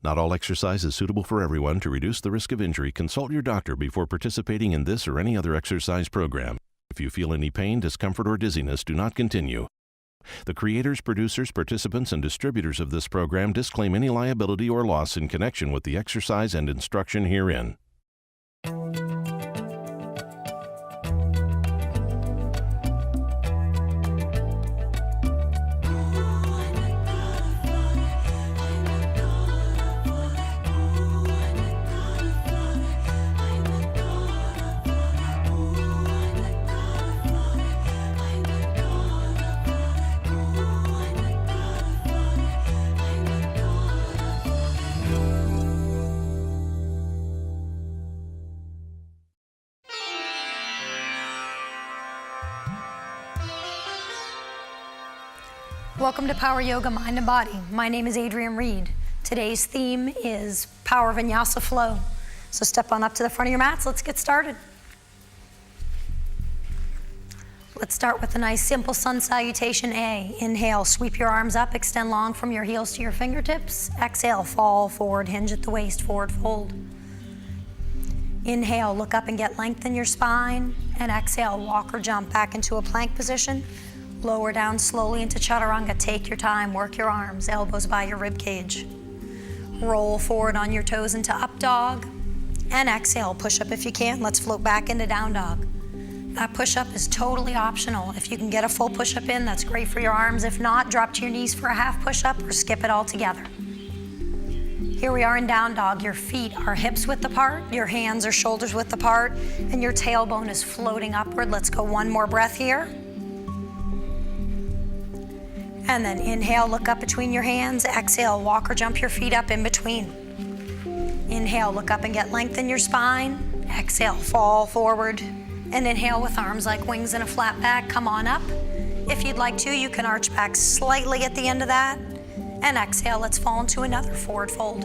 Not all exercise is suitable for everyone. To reduce the risk of injury, consult your doctor before participating in this or any other exercise program. If you feel any pain, discomfort, or dizziness, do not continue. The creators, producers, participants, and distributors of this program disclaim any liability or loss in connection with the exercise and instruction herein. Welcome to Power Yoga Mind and Body. My name is Adrienne Reed. Today's theme is Power Vinyasa Flow. So step on up to the front of your mats. Let's get started. Let's start with a nice simple sun salutation A. Inhale, sweep your arms up, extend long from your heels to your fingertips. Exhale, fall forward, hinge at the waist, forward fold. Inhale, look up and get length in your spine. And exhale, walk or jump back into a plank position. Lower down slowly into chaturanga. Take your time, work your arms, elbows by your rib cage. Roll forward on your toes into up dog. And exhale, push up if you can. Let's float back into down dog. That push up is totally optional. If you can get a full push up in, that's great for your arms. If not, drop to your knees for a half push up or skip it all together. Here we are in down dog. Your feet are hips width apart, your hands are shoulders width apart, and your tailbone is floating upward. Let's go one more breath here. And then inhale, look up between your hands. Exhale, walk or jump your feet up in between. Inhale, look up and get length in your spine. Exhale, fall forward. And inhale with arms like wings and a flat back. Come on up. If you'd like to, you can arch back slightly at the end of that. And exhale, let's fall into another forward fold.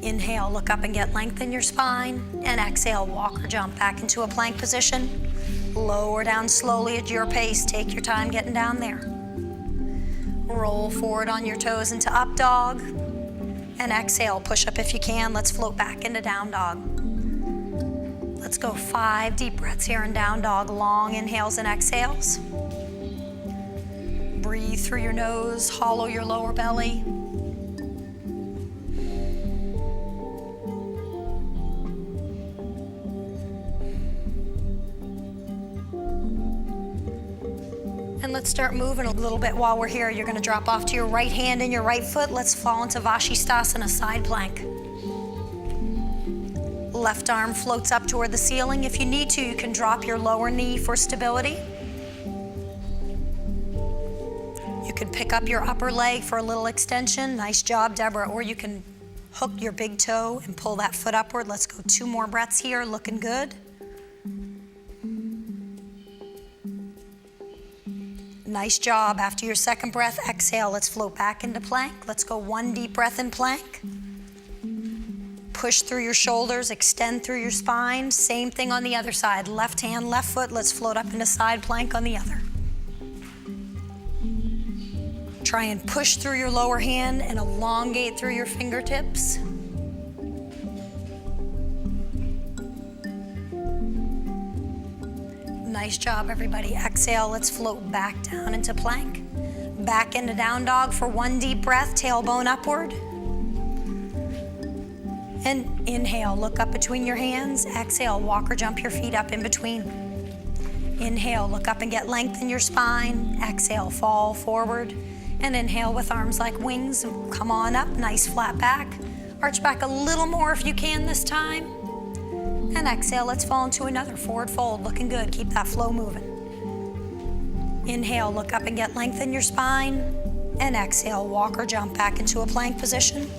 Inhale, look up and get length in your spine. And exhale, walk or jump back into a plank position. Lower down slowly at your pace. Take your time getting down there. Roll forward on your toes into up dog. And exhale, push up if you can. Let's float back into down dog. Let's go 5 deep breaths here in down dog. Long inhales and exhales. Breathe through your nose, hollow your lower belly. And let's start moving a little bit while we're here. You're going to drop off to your right hand and your right foot. Let's fall into Vashisthasana, side plank. Left arm floats up toward the ceiling. If you need to, you can drop your lower knee for stability. You can pick up your upper leg for a little extension. Nice job, Deborah. Or you can hook your big toe and pull that foot upward. Let's go 2 more breaths here, looking good. Nice job. After your second breath, exhale. Let's float back into plank. Let's go 1 deep breath in plank. Push through your shoulders, extend through your spine. Same thing on the other side. Left hand, left foot. Let's float up into side plank on the other. Try and push through your lower hand and elongate through your fingertips. Nice job, everybody. Exhale, let's float back down into plank. Back into down dog for 1 deep breath, tailbone upward. And inhale, look up between your hands. Exhale, walk or jump your feet up in between. Inhale, look up and get length in your spine. Exhale, fall forward. And inhale with arms like wings. Come on up, nice flat back. Arch back a little more if you can this time. And exhale, let's fall into another forward fold. Looking good, keep that flow moving. Inhale, look up and get length in your spine. And exhale, walk or jump back into a plank position.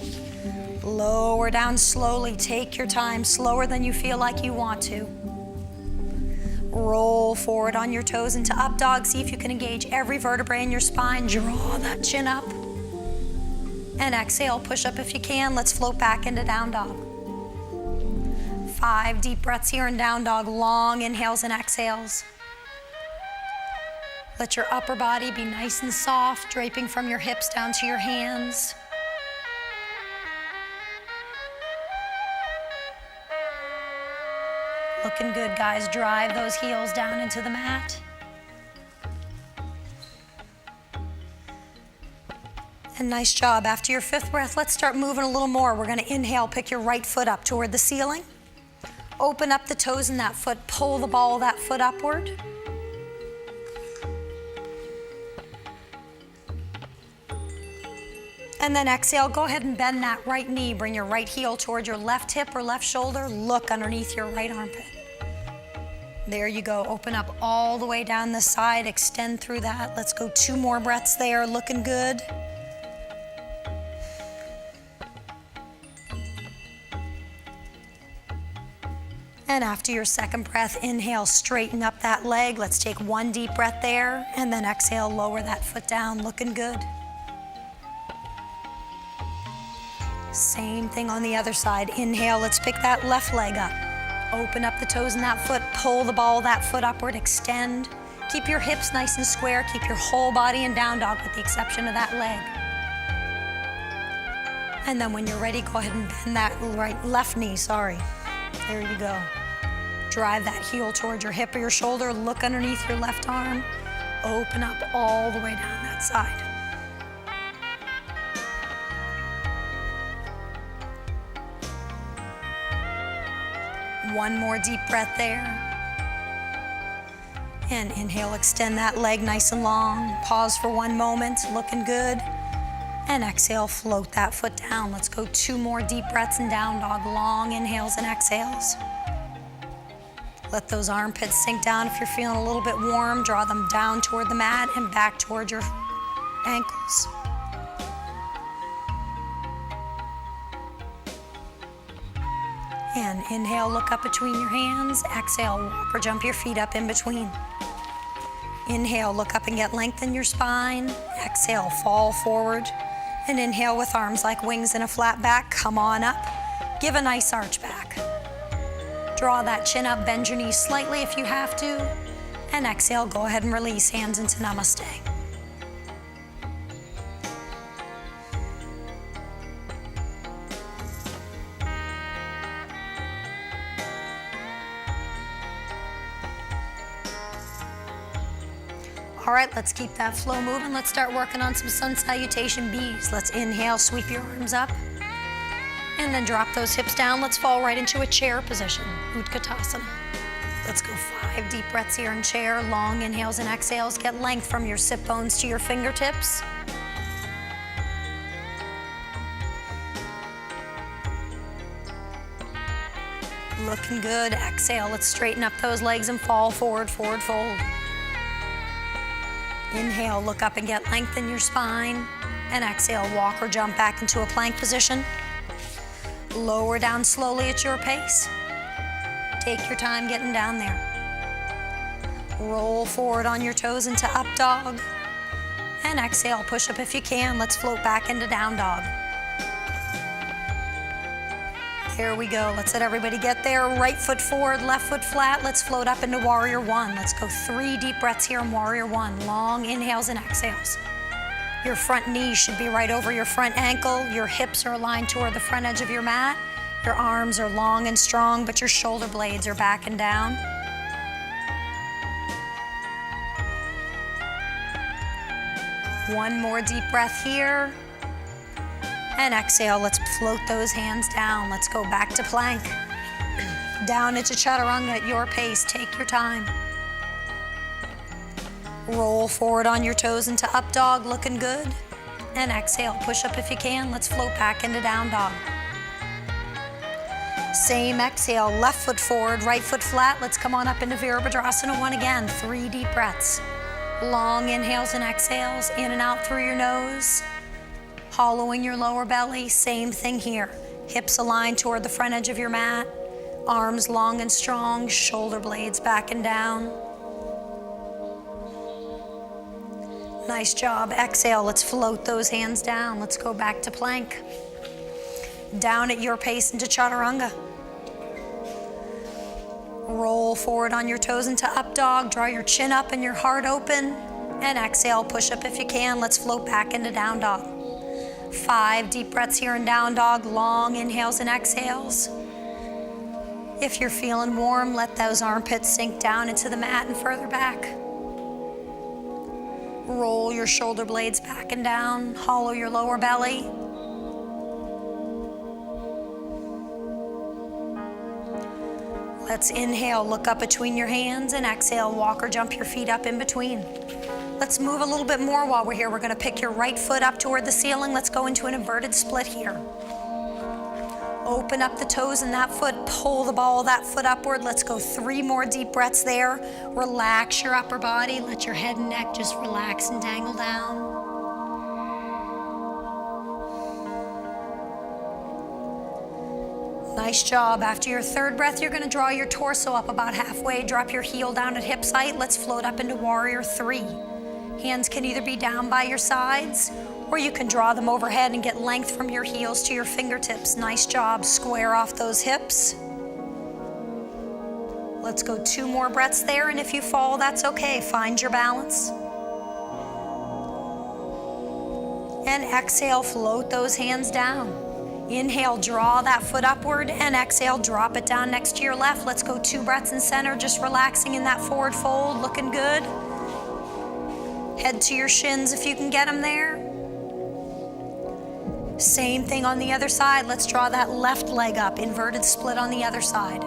Lower down slowly, take your time, slower than you feel like you want to. Roll forward on your toes into up dog. See if you can engage every vertebrae in your spine. Draw that chin up. And exhale, push up if you can. Let's float back into down dog. 5 deep breaths here in down dog. Long inhales and exhales. Let your upper body be nice and soft, draping from your hips down to your hands. Looking good, guys. Drive those heels down into the mat. And nice job. After your fifth breath, let's start moving a little more. We're gonna inhale, pick your right foot up toward the ceiling. Open up the toes in that foot, pull the ball of that foot upward. And then exhale, go ahead and bend that right knee. Bring your right heel toward your left hip or left shoulder. Look underneath your right armpit. There you go. Open up all the way down the side. Extend through that. Let's go 2 more breaths there. Looking good. And after your second breath, inhale, straighten up that leg. Let's take 1 deep breath there. And then exhale, lower that foot down. Looking good. Same thing on the other side. Inhale, let's pick that left leg up. Open up the toes in that foot, pull the ball of that foot upward, extend. Keep your hips nice and square, keep your whole body in down dog with the exception of that leg. And then when you're ready, go ahead and bend that left knee, There you go. Drive that heel towards your hip or your shoulder, look underneath your left arm, open up all the way down that side. One more deep breath there. And inhale, extend that leg nice and long. Pause for 1 moment, looking good. And exhale, float that foot down. Let's go 2 more deep breaths in down dog. Long inhales and exhales. Let those armpits sink down. If you're feeling a little bit warm, draw them down toward the mat and back toward your ankles. And inhale, look up between your hands. Exhale, walk or jump your feet up in between. Inhale, look up and get length in your spine. Exhale, fall forward. And inhale with arms like wings and a flat back. Come on up. Give a nice arch back. Draw that chin up, bend your knees slightly if you have to. And exhale, go ahead and release hands into namaste. All right, let's keep that flow moving. Let's start working on some sun salutation B's. Let's inhale, sweep your arms up, and then drop those hips down. Let's fall right into a chair position, Utkatasana. Let's go 5 deep breaths here in chair, long inhales and exhales. Get length from your sit bones to your fingertips. Looking good. Exhale, let's straighten up those legs and fall forward, forward fold. Inhale, look up and get length in your spine. And exhale, walk or jump back into a plank position. Lower down slowly at your pace. Take your time getting down there. Roll forward on your toes into up dog. And exhale, push up if you can. Let's float back into down dog. Here we go. Let's let everybody get there. Right foot forward, left foot flat. Let's float up into warrior 1. Let's go 3 deep breaths here in warrior 1. Long inhales and exhales. Your front knee should be right over your front ankle. Your hips are aligned toward the front edge of your mat. Your arms are long and strong, but your shoulder blades are back and down. One more deep breath here. And exhale, let's float those hands down. Let's go back to plank. Down into chaturanga at your pace. Take your time. Roll forward on your toes into up dog, looking good. And exhale, push up if you can. Let's float back into down dog. Same exhale, left foot forward, right foot flat. Let's come on up into Virabhadrasana 1 again. 3 deep breaths. Long inhales and exhales, in and out through your nose. Hollowing your lower belly, same thing here. Hips aligned toward the front edge of your mat. Arms long and strong, shoulder blades back and down. Nice job. Exhale, let's float those hands down. Let's go back to plank. Down at your pace into chaturanga. Roll forward on your toes into up dog. Draw your chin up and your heart open. and exhale, push up if you can. Let's float back into down dog. 5 deep breaths here in down dog, long inhales and exhales. If you're feeling warm, let those armpits sink down into the mat and further back. Roll your shoulder blades back and down, hollow your lower belly. Let's inhale, look up between your hands, and exhale, walk or jump your feet up in between. Let's move a little bit more while we're here. We're gonna pick your right foot up toward the ceiling. Let's go into an inverted split here. Open up the toes in that foot, pull the ball of that foot upward. Let's go 3 more deep breaths there. Relax your upper body, let your head and neck just relax and dangle down. Nice job. After your 3rd breath, you're gonna draw your torso up about halfway, drop your heel down at hip height. Let's float up into warrior 3. Hands can either be down by your sides, or you can draw them overhead and get length from your heels to your fingertips. Nice job. Square off those hips. Let's go 2 more breaths there, and if you fall, that's okay. Find your balance. And exhale, float those hands down. Inhale, draw that foot upward, and exhale, drop it down next to your left. Let's go 2 breaths in center, just relaxing in that forward fold, looking good. Head to your shins if you can get them there. Same thing on the other side. Let's draw that left leg up, inverted split on the other side.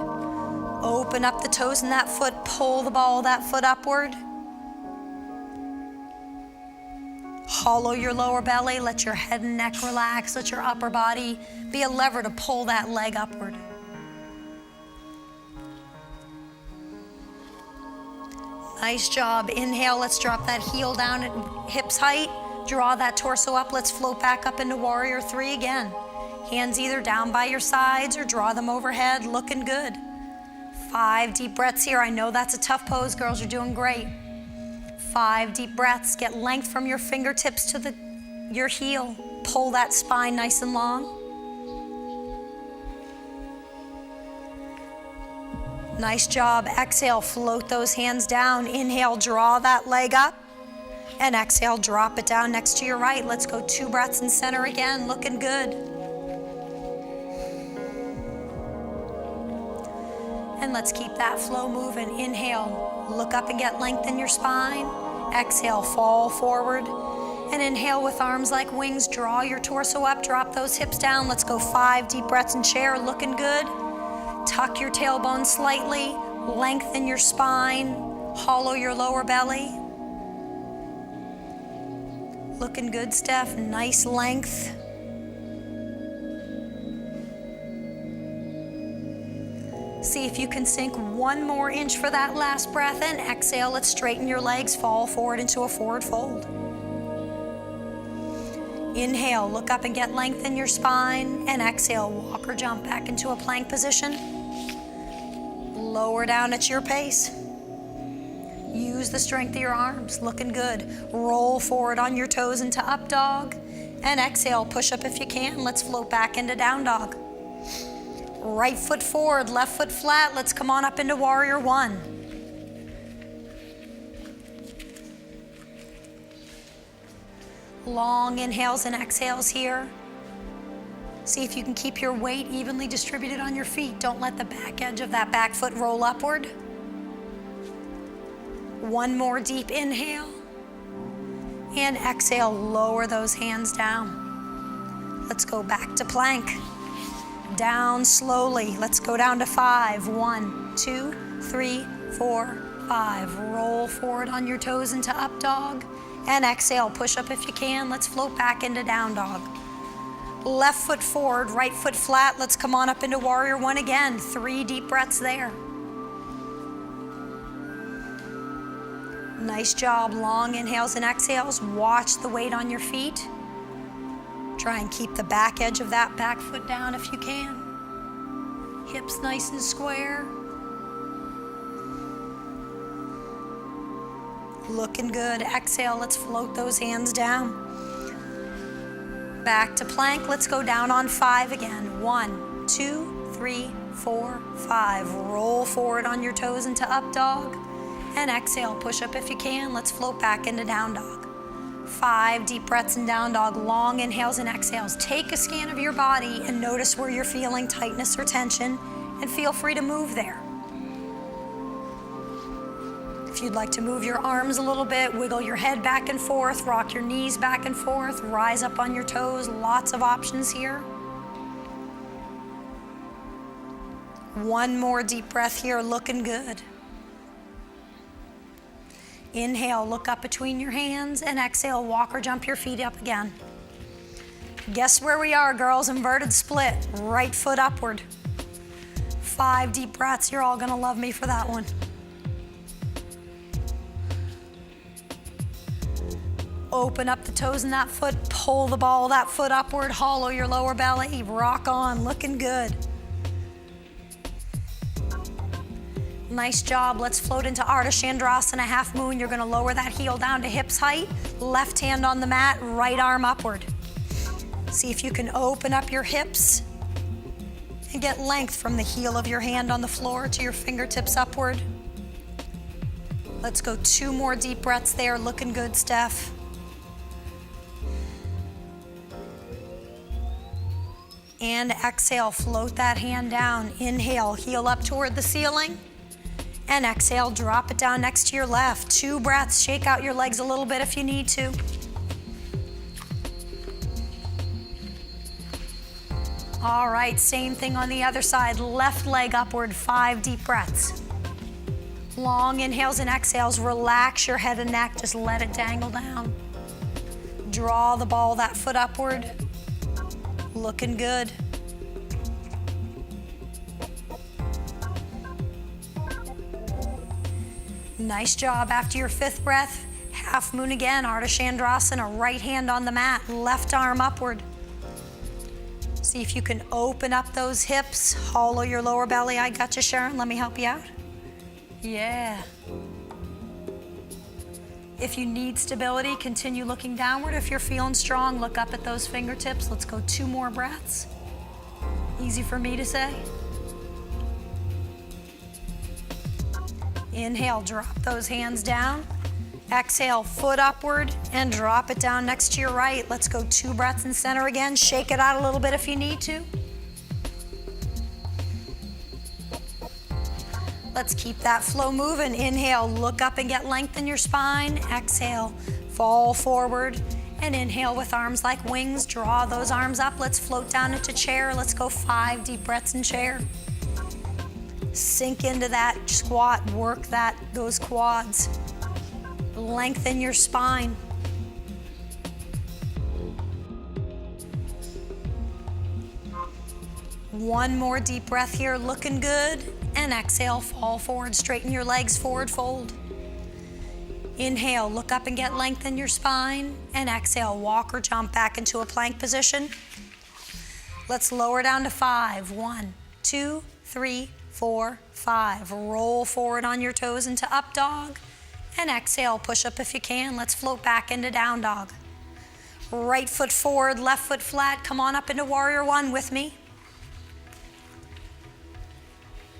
Open up the toes in that foot, pull the ball of that foot upward. Hollow your lower belly, let your head and neck relax, let your upper body be a lever to pull that leg upward. Nice job. Inhale, let's drop that heel down at hips height. Draw that torso up. Let's float back up into warrior 3 again. Hands either down by your sides or draw them overhead, looking good. 5 deep breaths here. I know that's a tough pose, girls. You're doing great. 5 deep breaths. Get length from your fingertips to your heel. Pull that spine nice and long. Nice job. Exhale, float those hands down. Inhale, draw that leg up. And exhale, drop it down next to your right. Let's go 2 breaths in center again, looking good. And let's keep that flow moving. Inhale, look up and get length in your spine. Exhale, fall forward. And inhale with arms like wings, draw your torso up, drop those hips down. Let's go 5 deep breaths in chair, looking good. Tuck your tailbone slightly, lengthen your spine, hollow your lower belly. Looking good, Steph, nice length. See if you can sink 1 more inch for that last breath, and exhale, let's straighten your legs, fall forward into a forward fold. Inhale, look up and get length in your spine, and exhale, walk or jump back into a plank position. Lower down at your pace. Use the strength of your arms, looking good. Roll forward on your toes into up dog, and exhale, push up if you can. Let's float back into down dog. Right foot forward, left foot flat. Let's come on up into warrior 1. Long inhales and exhales here. See if you can keep your weight evenly distributed on your feet. Don't let the back edge of that back foot roll upward. 1 more deep inhale. And exhale, lower those hands down. Let's go back to plank. Down slowly. Let's go down to 5. 1, 2, 3, 4, 5. Roll forward on your toes into up dog. And exhale, push up if you can. Let's float back into down dog. Left foot forward, right foot flat. Let's come on up into warrior 1 again. 3 deep breaths there. Nice job. Long inhales and exhales. Watch the weight on your feet. Try and keep the back edge of that back foot down if you can. Hips nice and square. Looking good. Exhale, let's float those hands down. Back to plank. Let's go down on 5 again. 1, 2, 3, 4, 5. Roll forward on your toes into up dog. And exhale, push up if you can. Let's float back into down dog. 5 deep breaths in down dog, long inhales and exhales. Take a scan of your body and notice where you're feeling tightness or tension, and feel free to move there. If you'd like to move your arms a little bit, wiggle your head back and forth, rock your knees back and forth, rise up on your toes, lots of options here. One more deep breath here, looking good. Inhale, look up between your hands, and exhale, walk or jump your feet up again. Guess where we are, girls? Inverted split, right foot upward. 5 deep breaths, you're all gonna love me for that one. Open up the toes in that foot, pull the ball of that foot upward, hollow your lower belly, rock on, looking good. Nice job. Let's float into Ardha Chandrasana, half moon. You're gonna lower that heel down to hips height, left hand on the mat, right arm upward. See if you can open up your hips and get length from the heel of your hand on the floor to your fingertips upward. Let's go 2 more deep breaths there, looking good, Steph. And exhale, float that hand down. Inhale, heel up toward the ceiling. And exhale, drop it down next to your left. 2 breaths, shake out your legs a little bit if you need to. All right, same thing on the other side. Left leg upward, 5 deep breaths. Long inhales and exhales, relax your head and neck, just let it dangle down. Draw the ball of that foot upward. Looking good. Nice job. After your 5th breath, half moon again, Ardha Chandrasana, right hand on the mat, left arm upward. See if you can open up those hips, hollow your lower belly. I got you, Sharon. Let me help you out. Yeah. If you need stability, continue looking downward. If you're feeling strong, look up at those fingertips. Let's go 2 more breaths. Easy for me to say. Inhale, drop those hands down. Exhale, foot upward and drop it down next to your right. Let's go 2 breaths in center again. Shake it out a little bit if you need to. Let's keep that flow moving. Inhale, look up and get length in your spine. Exhale, fall forward. And inhale with arms like wings. Draw those arms up. Let's float down into chair. Let's go 5 deep breaths in chair. Sink into that squat, work those quads. Lengthen your spine. One more deep breath here, looking good. And exhale, fall forward, straighten your legs, forward fold. Inhale, look up and get length in your spine. And exhale, walk or jump back into a plank position. Let's lower down to 5. 1, 2, 3, 4, 5. Roll forward on your toes into up dog. And exhale, push up if you can. Let's float back into down dog. Right foot forward, left foot flat. Come on up into warrior 1 with me.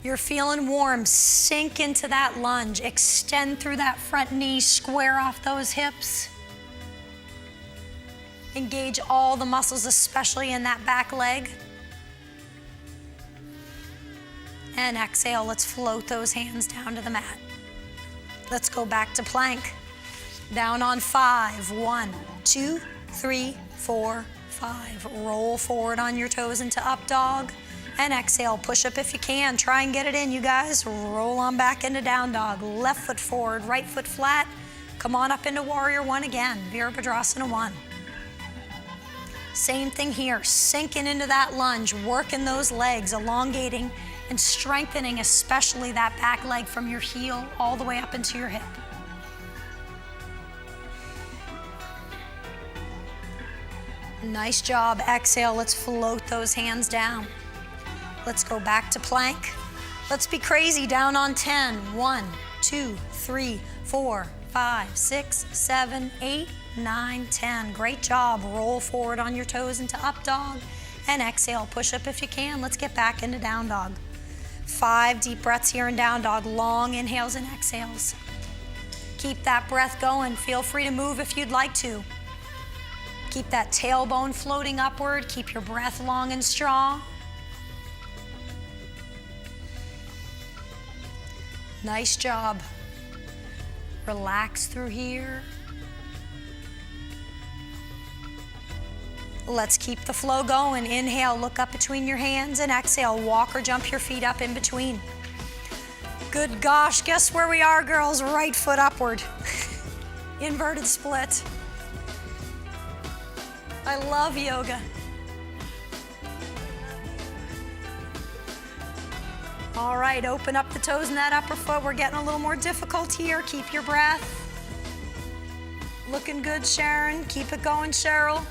You're feeling warm. Sink into that lunge. Extend through that front knee. Square off those hips. Engage all the muscles, especially in that back leg. And exhale, let's float those hands down to the mat. Let's go back to plank. Down on 5. 1, 2, 3, 4, 5. Roll forward on your toes into up dog. And exhale, push up if you can. Try and get it in, you guys. Roll on back into down dog. Left foot forward, right foot flat. Come on up into warrior 1 again. Virabhadrasana 1. Same thing here. Sinking into that lunge, working those legs, elongating and strengthening especially that back leg from your heel all the way up into your hip. Nice job. Exhale, let's float those hands down. Let's go back to plank. Let's be crazy. Down on 10. 1, 2, 3, 4, 5, 6, 7, 8, 9, 10. Great job. Roll forward on your toes into up dog. And exhale, push up if you can. Let's get back into down dog. 5 deep breaths here in down dog. Long inhales and exhales. Keep that breath going. Feel free to move if you'd like to. Keep that tailbone floating upward. Keep your breath long and strong. Nice job. Relax through here. Let's keep the flow going. Inhale, look up between your hands, and exhale, walk or jump your feet up in between. Good gosh, guess where we are, girls? Right foot upward. Inverted split. I love yoga. All right, open up the toes in that upper foot. We're getting a little more difficult here. Keep your breath. Looking good, Sharon. Keep it going, Cheryl.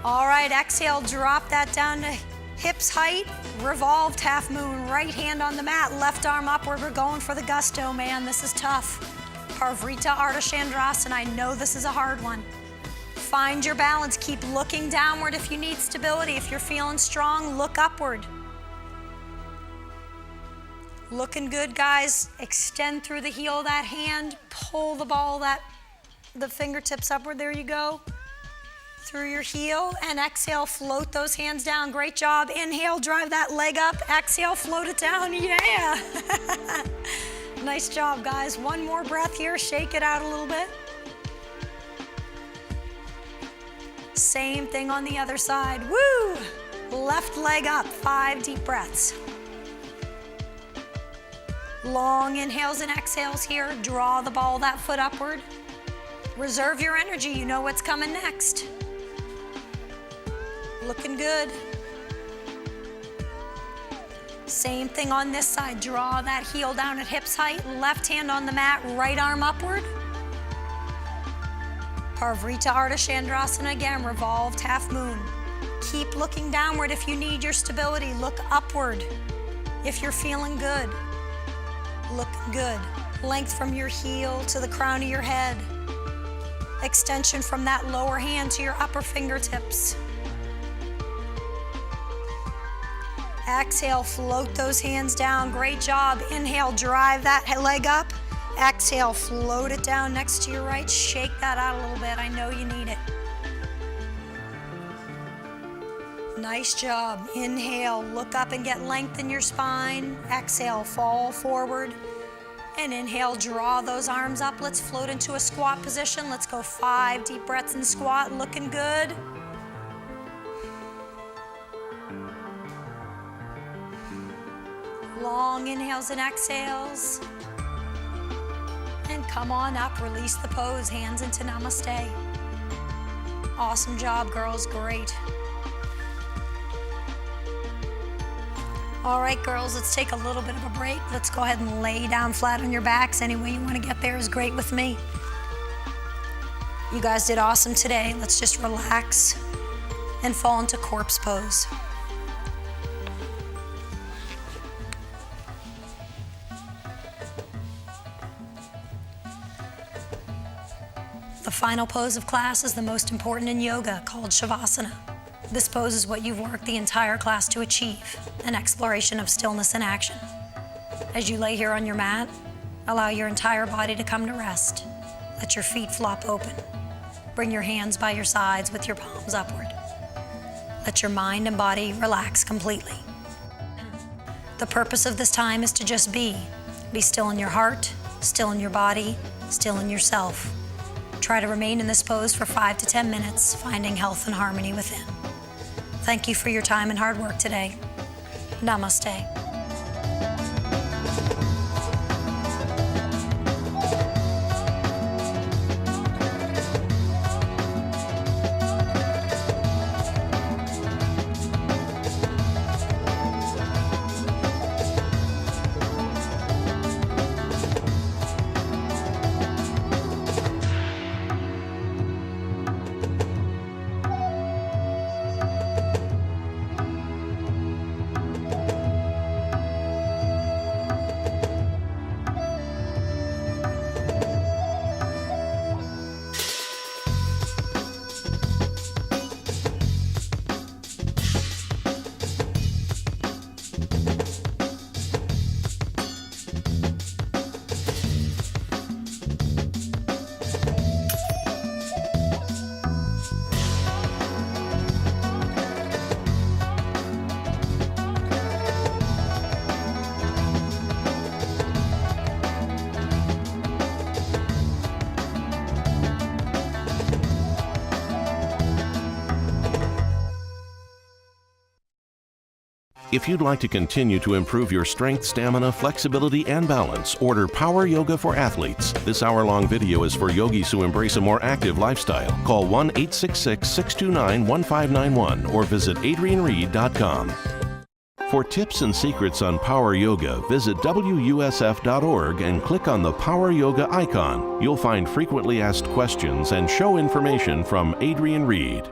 All right, exhale, drop that down to hips height, revolved half moon, right hand on the mat, left arm upward. We're going for the gusto, man. This is tough. Parvrita Ardha Chandrasana. I know this is a hard one. Find your balance. Keep looking downward if you need stability. If you're feeling strong, look upward. Looking good, guys. Extend through the heel of that hand. Pull the ball, the fingertips upward. There you go. Through your heel, and exhale, float those hands down. Great job. Inhale, drive that leg up. Exhale, float it down. Yeah. Nice job, guys. One more breath here. Shake it out a little bit. Same thing on the other side. Woo! Left leg up. 5 deep breaths. Long inhales and exhales here. Draw the ball of that foot upward. Reserve your energy. You know what's coming next. Looking good. Same thing on this side. Draw that heel down at hips height. Left hand on the mat, right arm upward. Parvrita Ardha Chandrasana again, revolved half moon. Keep looking downward if you need your stability. Look upward if you're feeling good. Look good. Length from your heel to the crown of your head. Extension from that lower hand to your upper fingertips. Exhale, float those hands down. Great job. Inhale, drive that leg up. Exhale, float it down next to your right. Shake that out a little bit. I know you need it. Nice job. Inhale, look up and get length in your spine. Exhale, fall forward. And inhale, draw those arms up. Let's float into a squat position. Let's go 5 deep breaths in squat. Looking good. Long inhales and exhales. And come on up, release the pose, hands into namaste. Awesome job, girls, great. All right, girls, let's take a little bit of a break. Let's go ahead and lay down flat on your backs. Any way you want to get there is great with me. You guys did awesome today. Let's just relax and fall into corpse pose. The final pose of class is the most important in yoga, called Shavasana. This pose is what you've worked the entire class to achieve, an exploration of stillness and action. As you lay here on your mat, allow your entire body to come to rest. Let your feet flop open. Bring your hands by your sides with your palms upward. Let your mind and body relax completely. The purpose of this time is to just be. Be still in your heart, still in your body, still in yourself. Try to remain in this pose for 5 to 10 minutes, finding health and harmony within. Thank you for your time and hard work today. Namaste. If you'd like to continue to improve your strength, stamina, flexibility, and balance, order Power Yoga for Athletes. This hour-long video is for yogis who embrace a more active lifestyle. Call 1-866-629-1591 or visit adriennereed.com. For tips and secrets on Power Yoga, visit WUSF.org and click on the Power Yoga icon. You'll find frequently asked questions and show information from Adrienne Reed.